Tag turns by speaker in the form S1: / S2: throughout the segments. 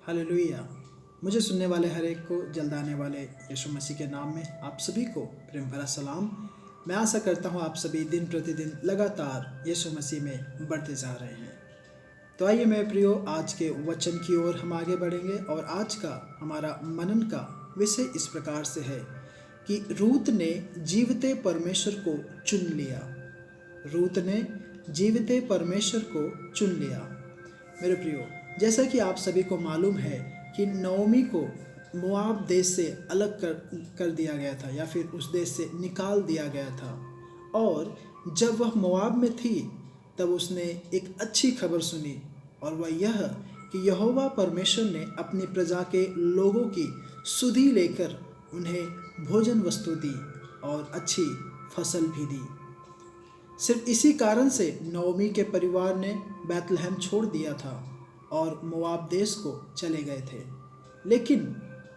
S1: Hallelujah. मुझे सुनने वाले हर एक को जल्द आने वाले यीशु मसीह के नाम में आप सभी को प्रेम भरा सलाम। मैं आशा करता हूँ आप सभी दिन प्रतिदिन लगातार यीशु मसीह में बढ़ते जा रहे हैं। तो आइए मेरे प्रियो, आज के वचन की ओर हम आगे बढ़ेंगे और आज का हमारा मनन का विषय इस प्रकार से है कि रूत ने जीवते परमेश्वर को चुन लिया। रूत ने जीवते परमेश्वर को चुन लिया। मेरे प्रियो, जैसा कि आप सभी को मालूम है कि नओमी को मोआब देश से अलग कर दिया गया था या फिर उस देश से निकाल दिया गया था। और जब वह मोआब में थी तब उसने एक अच्छी खबर सुनी, और वह यह कि यहोवा परमेश्वर ने अपनी प्रजा के लोगों की सुधि लेकर उन्हें भोजन वस्तु दी और अच्छी फसल भी दी। सिर्फ इसी कारण से नओमी के परिवार ने बैतलहम छोड़ दिया था और मोआब देश को चले गए थे। लेकिन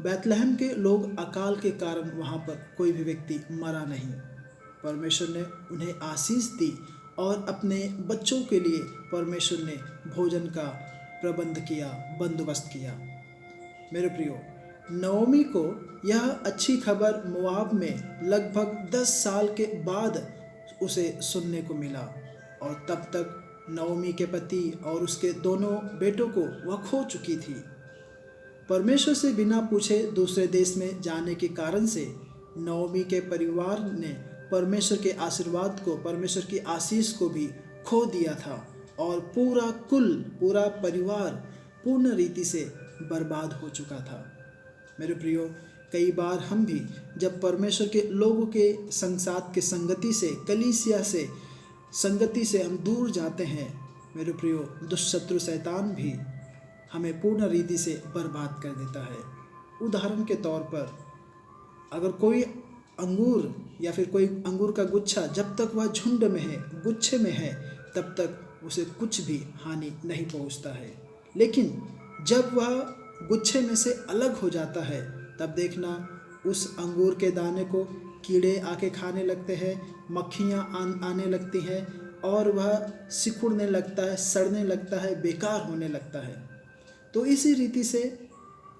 S1: बैतलहम के लोग अकाल के कारण वहाँ पर कोई भी व्यक्ति मरा नहीं। परमेश्वर ने उन्हें आशीष दी और अपने बच्चों के लिए परमेश्वर ने भोजन का प्रबंध किया, बंदोबस्त किया। मेरे प्रियो, नओमी को यह अच्छी खबर मोआब में लगभग 10 साल के बाद उसे सुनने को मिला, और तब तक नओमी के पति और उसके दोनों बेटों को वह खो चुकी थी। परमेश्वर से बिना पूछे दूसरे देश में जाने के कारण से नओमी के परिवार ने परमेश्वर के आशीर्वाद को, परमेश्वर की आशीष को भी खो दिया था, और पूरा परिवार पूर्ण रीति से बर्बाद हो चुका था। मेरे प्रियो, कई बार हम भी जब परमेश्वर के लोगों के संसाथ के संगति से, कलीसिया से संगति से हम दूर जाते हैं, मेरे प्रियो, दुष्शत्रु शैतान भी हमें पूर्ण रीति से बर्बाद कर देता है। उदाहरण के तौर पर, अगर कोई अंगूर या फिर कोई अंगूर का गुच्छा जब तक वह झुंड में है, गुच्छे में है, तब तक उसे कुछ भी हानि नहीं पहुंचता है। लेकिन जब वह गुच्छे में से अलग हो जाता है, तब देखना उस अंगूर के दाने को कीड़े आके खाने लगते हैं, मक्खियाँ आने लगती हैं, और वह सिकुड़ने लगता है, सड़ने लगता है, बेकार होने लगता है। तो इसी रीति से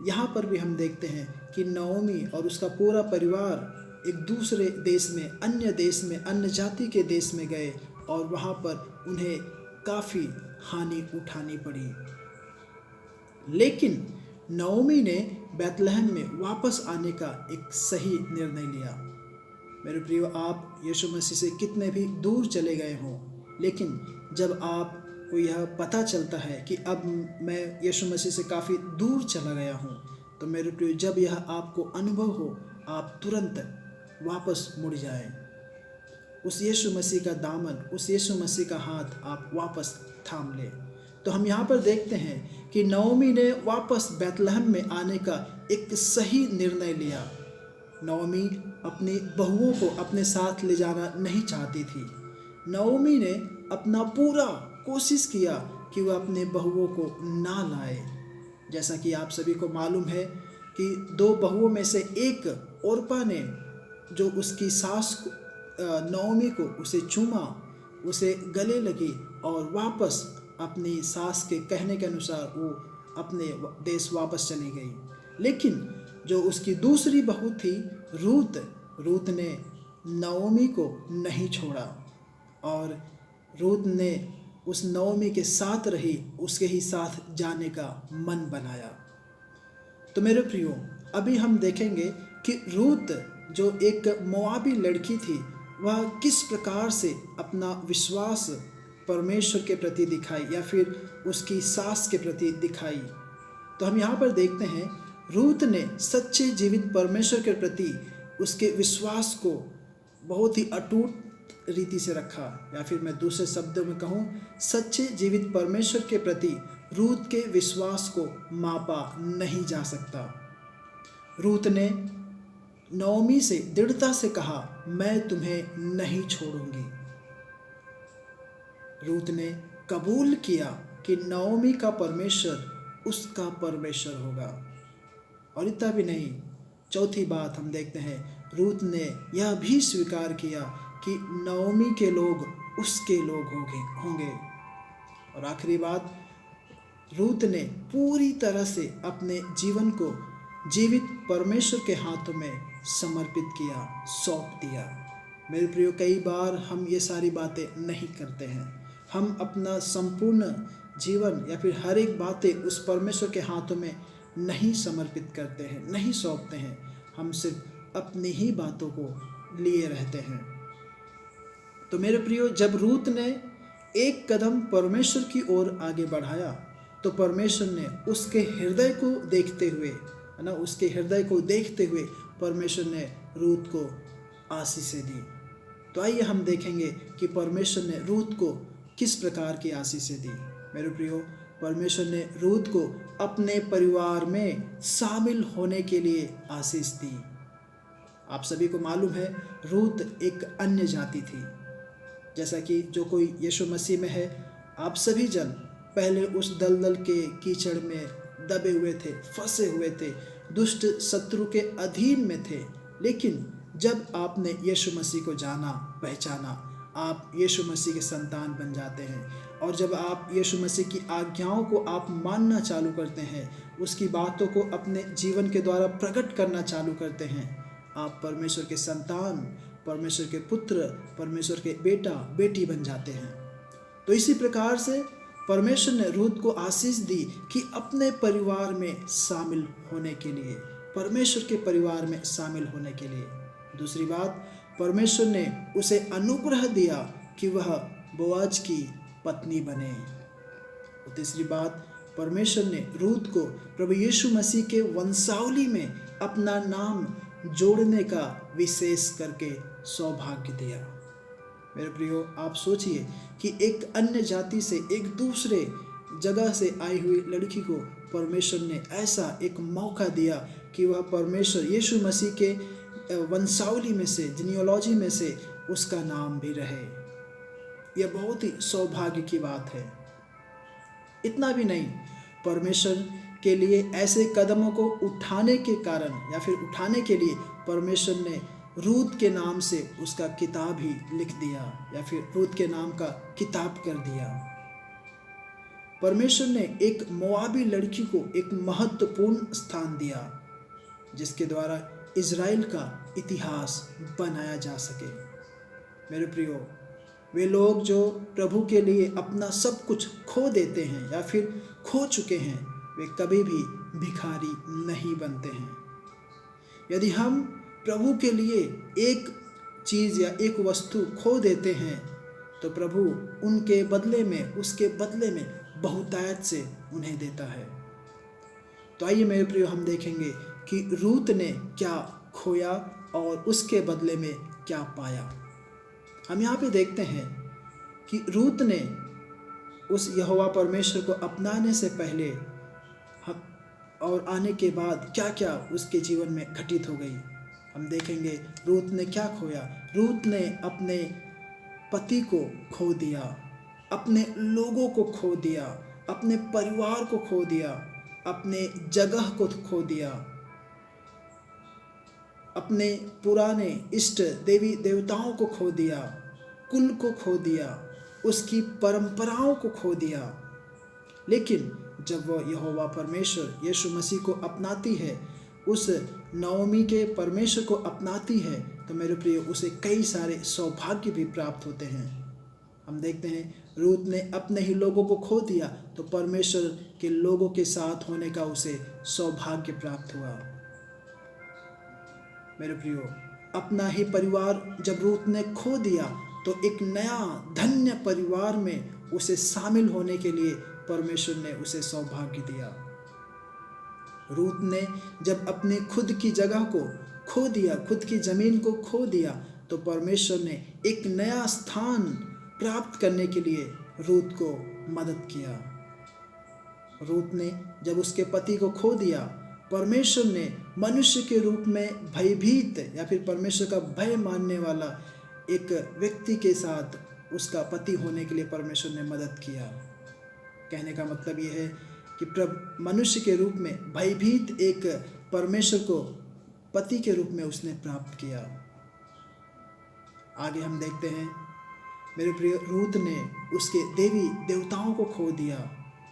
S1: यहाँ पर भी हम देखते हैं कि नओमी और उसका पूरा परिवार एक दूसरे देश में, अन्य जाति के देश में गए, और वहाँ पर उन्हें काफ़ी हानि उठानी पड़ी। लेकिन नओमी ने बैतलहम में वापस आने का एक सही निर्णय लिया। मेरे प्रियो, आप यीशु मसीह से कितने भी दूर चले गए हों, लेकिन जब आपको यह पता चलता है कि अब मैं यीशु मसीह से काफ़ी दूर चला गया हूँ, तो मेरे प्रियो, जब यह आपको अनुभव हो, आप तुरंत वापस मुड़ जाएं। उस यीशु मसीह का दामन, उस यीशु मसीह का हाथ आप वापस थाम लें। तो हम यहाँ पर देखते हैं कि नओमी ने वापस बैतलहम में आने का एक सही निर्णय लिया। नओमी अपनी बहुओं को अपने साथ ले जाना नहीं चाहती थी। नओमी ने अपना पूरा कोशिश किया कि वह अपने बहुओं को ना लाए। जैसा कि आप सभी को मालूम है कि 2 बहुओं में से एक ओरपा ने, जो उसकी सास नओमी को उसे चूमा, उसे गले लगी और वापस अपनी सास के कहने के अनुसार वो अपने देश वापस चली गई। लेकिन जो उसकी दूसरी बहू थी रूत ने नओमी को नहीं छोड़ा, और रूत ने उस नओमी के साथ रही, उसके ही साथ जाने का मन बनाया। तो मेरे प्रियो, अभी हम देखेंगे कि रूत जो एक मोआबी लड़की थी, वह किस प्रकार से अपना विश्वास परमेश्वर के प्रति दिखाई या फिर उसकी सास के प्रति दिखाई। तो हम यहाँ पर देखते हैं, रूत ने सच्चे जीवित परमेश्वर के प्रति उसके विश्वास को बहुत ही अटूट रीति से रखा, या फिर मैं दूसरे शब्दों में कहूँ, सच्चे जीवित परमेश्वर के प्रति रूत के विश्वास को मापा नहीं जा सकता। रूत ने नओमी से दृढ़ता से कहा, मैं तुम्हें नहीं छोड़ूंगी। रूत ने कबूल किया कि नओमी का परमेश्वर उसका परमेश्वर होगा। और इतना भी नहीं, चौथी बात हम देखते हैं, रूत ने यह भी स्वीकार किया कि नओमी के लोग उसके लोग होंगे। और आखिरी बात, रूत ने पूरी तरह से अपने जीवन को जीवित परमेश्वर के हाथों में समर्पित किया, सौंप दिया। मेरे प्रियो, कई बार हम ये सारी बातें नहीं करते हैं। हम अपना संपूर्ण जीवन या फिर हर एक बातें उस परमेश्वर के हाथों में नहीं समर्पित करते हैं, नहीं सौंपते हैं। हम सिर्फ अपनी ही बातों को लिए रहते हैं। तो मेरे प्रियो, जब रूत ने एक कदम परमेश्वर की ओर आगे बढ़ाया तो परमेश्वर ने उसके हृदय को देखते हुए, है ना, उसके हृदय को देखते हुए परमेश्वर ने रूत को आशीषें दी। तो आइए हम देखेंगे कि परमेश्वर ने रूत को किस प्रकार की आशीषें दी। मेरे प्रियो, परमेश्वर ने रूत को अपने परिवार में शामिल होने के लिए आशीष दी। आप सभी को मालूम है, रूत एक अन्य जाति थी। जैसा कि जो कोई यीशु मसीह में है, आप सभी जन पहले उस दलदल के कीचड़ में दबे हुए थे, फंसे हुए थे, दुष्ट शत्रु के अधीन में थे। लेकिन जब आपने यीशु मसीह को जाना, पहचाना, आप यीशु मसीह के संतान बन जाते हैं। और जब आप यीशु मसीह की आज्ञाओं को आप मानना चालू करते हैं, उसकी बातों को अपने जीवन के द्वारा प्रकट करना चालू करते हैं, आप परमेश्वर के संतान, परमेश्वर के पुत्र, परमेश्वर के बेटा बेटी बन जाते हैं। तो इसी प्रकार से परमेश्वर ने रूत को आशीष दी कि अपने परिवार में शामिल होने के लिए, परमेश्वर के परिवार में शामिल होने के लिए। दूसरी बात, परमेश्वर ने उसे अनुग्रह दिया कि वह बोआज की पत्नी बने। और तीसरी बात, परमेश्वर ने रूत को प्रभु यीशु मसीह के वंशावली में अपना नाम जोड़ने का विशेष करके सौभाग्य दिया। मेरे प्रियो, आप सोचिए कि एक अन्य जाति से, एक दूसरे जगह से आई हुई लड़की को परमेश्वर ने ऐसा एक मौका दिया कि वह परमेश्वर यीशु मसीह के वंशावली में से, जीनियोलॉजी में से उसका नाम भी रहे। यह बहुत ही सौभाग्य की बात है। इतना भी नहीं, परमेश्वर के लिए ऐसे कदमों को उठाने के कारण या फिर उठाने के लिए परमेश्वर ने रूत के नाम से उसका किताब ही लिख दिया, या फिर रूत के नाम का किताब कर दिया। परमेश्वर ने एक मोआबी लड़की को एक महत्वपूर्ण स्थान दिया, जिसके द्वारा इज़राइल का इतिहास बनाया जा सके। मेरे प्रियो, वे लोग जो प्रभु के लिए अपना सब कुछ खो देते हैं या फिर खो चुके हैं, वे कभी भी भिखारी नहीं बनते हैं। यदि हम प्रभु के लिए एक चीज़ या एक वस्तु खो देते हैं तो प्रभु उनके बदले में, उसके बदले में बहुतायत से उन्हें देता है। तो आइए मेरे प्रियो, हम देखेंगे कि रूत ने क्या खोया और उसके बदले में क्या पाया। हम यहाँ पे देखते हैं कि रूत ने उस यहोवा परमेश्वर को अपनाने से पहले और आने के बाद क्या क्या उसके जीवन में घटित हो गई। हम देखेंगे रूत ने क्या खोया। रूत ने अपने पति को खो दिया, अपने लोगों को खो दिया, अपने परिवार को खो दिया, अपने जगह को खो दिया, अपने पुराने इष्ट देवी देवताओं को खो दिया, कुल को खो दिया, उसकी परंपराओं को खो दिया। लेकिन जब वह यहोवा परमेश्वर यीशु मसीह को अपनाती है, उस नवमी के परमेश्वर को अपनाती है, तो मेरे प्रिय उसे कई सारे सौभाग्य भी प्राप्त होते हैं। हम देखते हैं रूत ने अपने ही लोगों को खो दिया तो परमेश्वर के लोगों के साथ होने का उसे सौभाग्य प्राप्त हुआ। मेरे प्रियो, अपना ही परिवार जब रूत ने खो दिया तो एक नया धन्य परिवार में उसे शामिल होने के लिए परमेश्वर ने उसे सौभाग्य दिया। रूत ने जब अपने खुद की जगह को खो दिया, खुद की ज़मीन को खो दिया, तो परमेश्वर ने एक नया स्थान प्राप्त करने के लिए रूत को मदद किया। रूत ने जब उसके पति को खो दिया, परमेश्वर ने मनुष्य के रूप में भयभीत या फिर परमेश्वर का भय मानने वाला एक व्यक्ति के साथ उसका पति होने के लिए परमेश्वर ने मदद किया। कहने का मतलब ये है कि मनुष्य के रूप में भयभीत एक परमेश्वर को पति के रूप में उसने प्राप्त किया। आगे हम देखते हैं मेरे प्रिय, रूत ने उसके देवी देवताओं को खो दिया,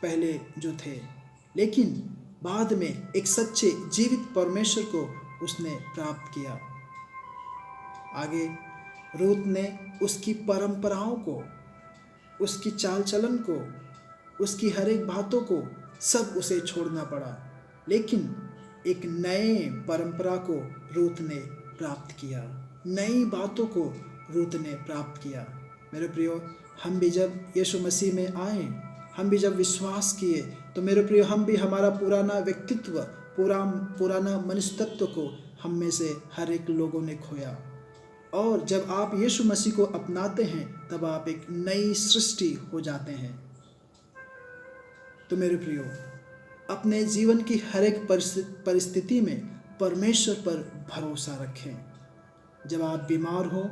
S1: पहले जो थे, लेकिन बाद में एक सच्चे जीवित परमेश्वर को उसने प्राप्त किया। आगे रूत ने उसकी परंपराओं को, उसकी चाल चलन को, उसकी हर एक बातों को सब उसे छोड़ना पड़ा, लेकिन एक नए परंपरा को रूत ने प्राप्त किया, नई बातों को रूत ने प्राप्त किया। मेरे प्रियो, हम भी जब यीशु मसीह में आए, हम भी जब विश्वास किए, तो मेरे प्रियो हम भी हमारा पुराना व्यक्तित्व, पुराना मनुष्य तत्व को हम में से हर एक लोगों ने खोया। और जब आप यीशु मसीह को अपनाते हैं तब आप एक नई सृष्टि हो जाते हैं। तो मेरे प्रियो, अपने जीवन की हर एक परिस्थिति में परमेश्वर पर भरोसा रखें। जब आप बीमार हो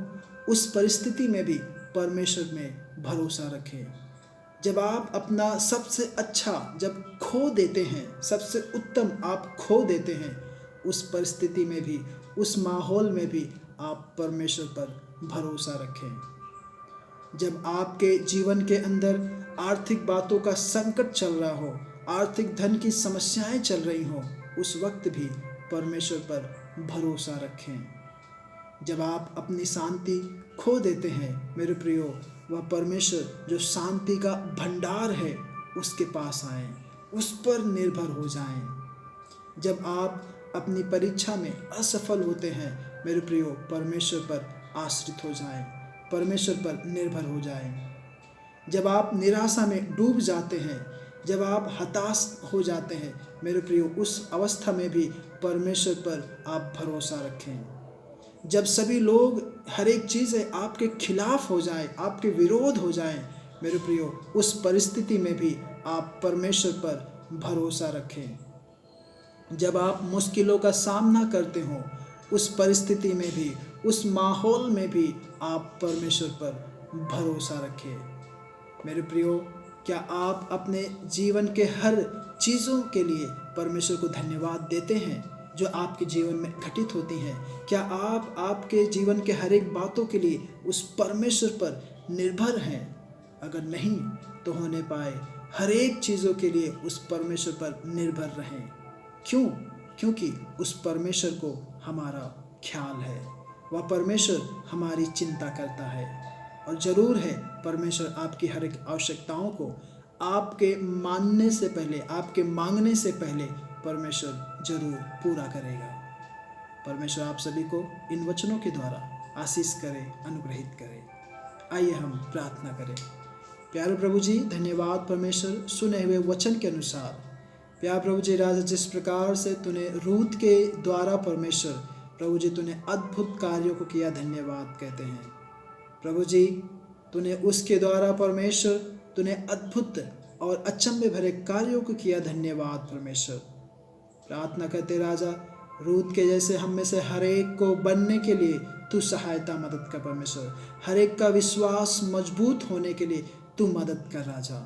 S1: उस परिस्थिति में भी परमेश्वर में भरोसा रखें। जब आप अपना सबसे अच्छा जब खो देते हैं, सबसे उत्तम आप खो देते हैं, उस परिस्थिति में भी, उस माहौल में भी आप परमेश्वर पर भरोसा रखें। जब आपके जीवन के अंदर आर्थिक बातों का संकट चल रहा हो, आर्थिक धन की समस्याएं चल रही हो, उस वक्त भी परमेश्वर पर भरोसा रखें। जब आप अपनी शांति खो देते हैं, मेरे प्रियो, वह परमेश्वर जो शांति का भंडार है उसके पास आएं, उस पर निर्भर हो जाएं। जब आप अपनी परीक्षा में असफल होते हैं, मेरे प्रियो, परमेश्वर पर आश्रित हो जाएं, परमेश्वर पर निर्भर हो जाएं। जब आप निराशा में डूब जाते हैं, जब आप हताश हो जाते हैं, मेरे प्रियो, उस अवस्था में भी परमेश्वर पर आप भरोसा रखें। जब सभी लोग, हर एक चीज़ें आपके खिलाफ हो जाए, आपके विरोध हो जाएं, मेरे प्रियो, उस परिस्थिति में भी आप परमेश्वर पर भरोसा रखें। जब आप मुश्किलों का सामना करते हो, उस परिस्थिति में भी, उस माहौल में भी आप परमेश्वर पर भरोसा रखें। मेरे प्रियो, क्या आप अपने जीवन के हर चीज़ों के लिए परमेश्वर को धन्यवाद देते हैं जो आपके जीवन में घटित होती हैं? क्या आप आपके जीवन के हर एक बातों के लिए उस परमेश्वर पर निर्भर हैं? अगर नहीं तो होने पाए हर एक चीज़ों के लिए उस परमेश्वर पर निर्भर रहें। क्यों? क्योंकि उस परमेश्वर को हमारा ख्याल है, वह परमेश्वर हमारी चिंता करता है। और ज़रूर है, परमेश्वर आपकी हर एक आवश्यकताओं को आपके मानने से पहले, आपके मांगने से पहले परमेश्वर जरूर पूरा करेगा। परमेश्वर आप सभी को इन वचनों के द्वारा आशीष करे, अनुग्रहित करे। आइए हम प्रार्थना करें। प्यारे प्रभु जी, धन्यवाद परमेश्वर, सुने हुए वचन के अनुसार प्यारे प्रभु जी राजा, जिस प्रकार से तूने रूत के द्वारा परमेश्वर प्रभु जी तूने अद्भुत कार्यों को किया, धन्यवाद कहते हैं। प्रभु जी, तूने उसके द्वारा परमेश्वर तूने अद्भुत और अचंभे भरे कार्यों को किया, धन्यवाद परमेश्वर। प्रार्थना करते राजा, रूत के जैसे हम में से हर एक को बनने के लिए तू सहायता मदद कर परमेश्वर। हर एक का विश्वास मजबूत होने के लिए तू मदद कर राजा।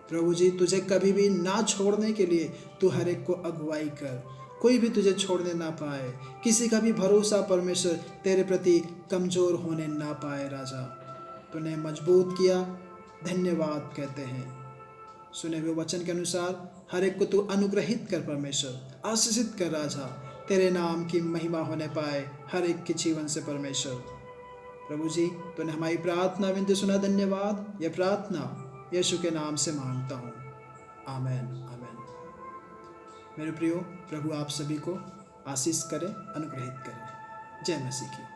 S1: प्रभु जी, तुझे कभी भी ना छोड़ने के लिए तू हर एक को अगुवाई कर, कोई भी तुझे छोड़ने ना पाए, किसी का भी भरोसा परमेश्वर तेरे प्रति कमज़ोर होने ना पाए राजा। तूने मजबूत किया, धन्यवाद कहते हैं। सुने हुए वचन के अनुसार हर एक को तू अनुग्रहित कर परमेश्वर, आशीषित कर राजा। तेरे नाम की महिमा होने पाए हर एक के जीवन से परमेश्वर। प्रभु जी, तूने हमारी प्रार्थना विनती सुना, धन्यवाद। यह प्रार्थना यीशु के नाम से मांगता हूँ, आमेन, आमेन। मेरे प्रियो, प्रभु आप सभी को आशीष करे, अनुग्रहित करे। जय मसीह की।